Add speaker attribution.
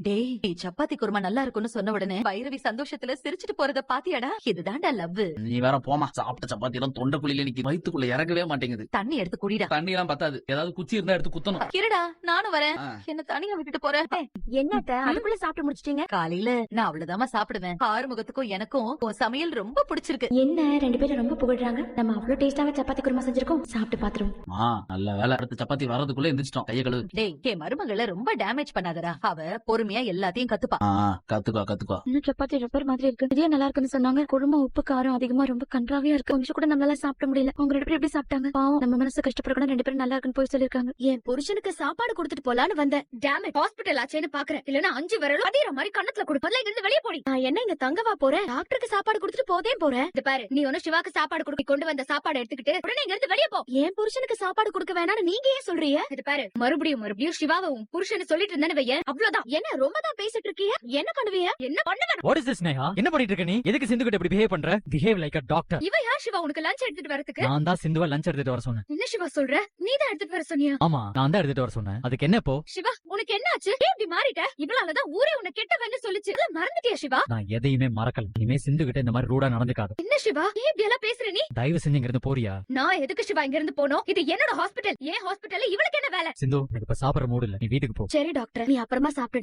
Speaker 1: டேய், நீ சப்பாத்தி குருமா நல்லா இருக்கும்னு சொன்ன உடனே பைரவி சந்தோஷத்துல சிரிச்சிட்டு போறத பாத்தியாடா? இதுதான்டா லவ்.
Speaker 2: நீ வேற போமா. சாப்பிட்ட சப்பாத்தி எல்லாம் தொண்டைக்குழியில நிக்கி வயித்துக்குள்ள இறங்கவே மாட்டேங்குது.
Speaker 1: தண்ணி எடுத்து குடிடா.
Speaker 2: தண்ணி எல்லாம் பத்தாது. ஏதாவது குச்சி இருந்தா எடுத்து குத்தணும்.
Speaker 1: இருடா, நானும் வரேன்.
Speaker 2: ஆ.
Speaker 1: என்ன தனியா விட்டுட்டு போற?
Speaker 3: என்னத்த அதுக்குள்ள சாப்பிட்டு முடிச்சிட்டீங்க?
Speaker 1: காலையில நான் அவ்வளவுதாம்மா சாப்பிடுவேன். ஆறுமுகத்துக்கும் எனக்கும் உன் சமையல் ரொம்ப பிடிச்சிருக்கு.
Speaker 3: என்ன ரெண்டு பேரும் ரொம்ப புகழ்றாங்க. நம்ம அவ்வளவு டேஸ்டாவே சப்பாத்தி குருமா செஞ்சிருக்கோம். சாப்பிட்டு பாத்துருவோம்.
Speaker 2: நல்ல வேலை. அடுத்த சப்பாத்தி வர்றதுக்குள்ள எந்திரிச்சிட்டோம். கைய கழுவு.
Speaker 1: டேய், என் மருமகளை ரொம்ப டேமேஜ் பண்ணாதடா. அவ பொறுமையா எல்லாத்தையும் கத்துப்பா.
Speaker 2: கத்துக்கோ.
Speaker 3: இன்னும் சப்பாத்தி ரப்பர் மாதிரி இருக்கு. இதே நல்லா இருக்குன்னு சொன்னாங்க. குருமா உப்பு காரம் அதிகமா ரொம்ப கன்றாவியா இருக்கு. கொஞ்சம் கூட நம்மளால சாப்பிட முடியல. அவங்க ரெண்டு பேரும் எப்படி சாப்பிட்டாங்க? பாவம், நம்ம மனசு கஷ்டப்படக்கூட ரெண்டு பேரும் நல்லா இருக்குன்னு போய் சொல்லிருக்காங்க.
Speaker 4: என் புருஷனுக்கு சாப்பாடு கொடுத்துட்டு போலான்னு வந்தேன். டேமேஜ் ஹாஸ்பிட்டல் ஆச்சேன்னு பாக்குறேன். இல்லன்னா 5 விரலும் அதீர மாதிரி கண்ணத்துல கொடு. முதல்ல இங்க வெளியே போடி. நான் என்ன இங்க தங்கவா போறேன்? டாக்டருக்கு சாப்பாடு கொடுத்துட்டு போதே போறேன். இது பாரு, நீ ஒன்னும் சிவாக்கு சாப்பாடு கொடுக்க கொண்டு வந்த சாப்பாடு எடுத்துக்கிட்டு உடனே இங்க இருந்து வெளியே போ. என் புருஷனுக்கு சாப்பாடு கொடுக்க வேணாம்னு நீங்க ஏன் சொல்றீங்க? இது பாரு, மறுபடியும் சிவாவை உன் புருஷன் சொல்லிட்டு இருந்தேன்னு வையேன், அவ்வளவுதான். என்ன ரொம்ப தான் பேசிட்டு இருக்கீங்க? என்ன பண்ணுவீங்க? என்ன பண்ணுவேன்?
Speaker 5: What is this, Neha? என்ன பண்ணிட்டு இருக்க நீ? எதுக்கு சிந்து கிட்ட இப்படி பிஹேவ் பண்ற? Behave like a doctor.
Speaker 4: இவ யார் சிவா உனக்கு லஞ்ச் எடுத்துட்டு வரதுக்கு?
Speaker 5: நான் தான் சிந்துவா லஞ்ச் எடுத்துட்டு வர சொன்னேன்.
Speaker 4: என்ன சிவா சொல்ற? நீ தான் எடுத்துட்டு வர சொன்னியா?
Speaker 5: ஆமா, நான் தான் எடுத்துட்டு வர சொன்னேன். அதுக்கு என்ன இப்போ?
Speaker 4: சிவா, உனக்கு என்ன ஆச்சு? ஏன் இப்படி மாறிட்ட? இவளாலதான் ஊரே உன்னை கெட்டவன்னு சொல்லுச்சு. இதெல்லாம் மறந்துட்டியா சிவா?
Speaker 5: நான் எதையுமே மறக்கல. இனிமே சிந்து கிட்ட இந்த மாதிரி ரூடா நடந்துக்காத.
Speaker 4: என்ன சிவா, ஏன் இப்படி எல்லாம் பேசுற நீ?
Speaker 5: தயவு செஞ்சு இங்க இருந்து போறியா?
Speaker 4: நான் எதுக்கு சிவா இங்க இருந்து போனோம்? இது என்னோட ஹாஸ்பிடல். ஏன் ஹாஸ்பிடல்ல இவளுக்கு என்ன வேலை?
Speaker 5: சிந்து, எனக்கு இப்ப சாப்பிடுற மூடு இல்ல. நீ வீட்டுக்கு போ.
Speaker 4: சரி டாக்டர், நீ அப்புறமா சாப்பிடு.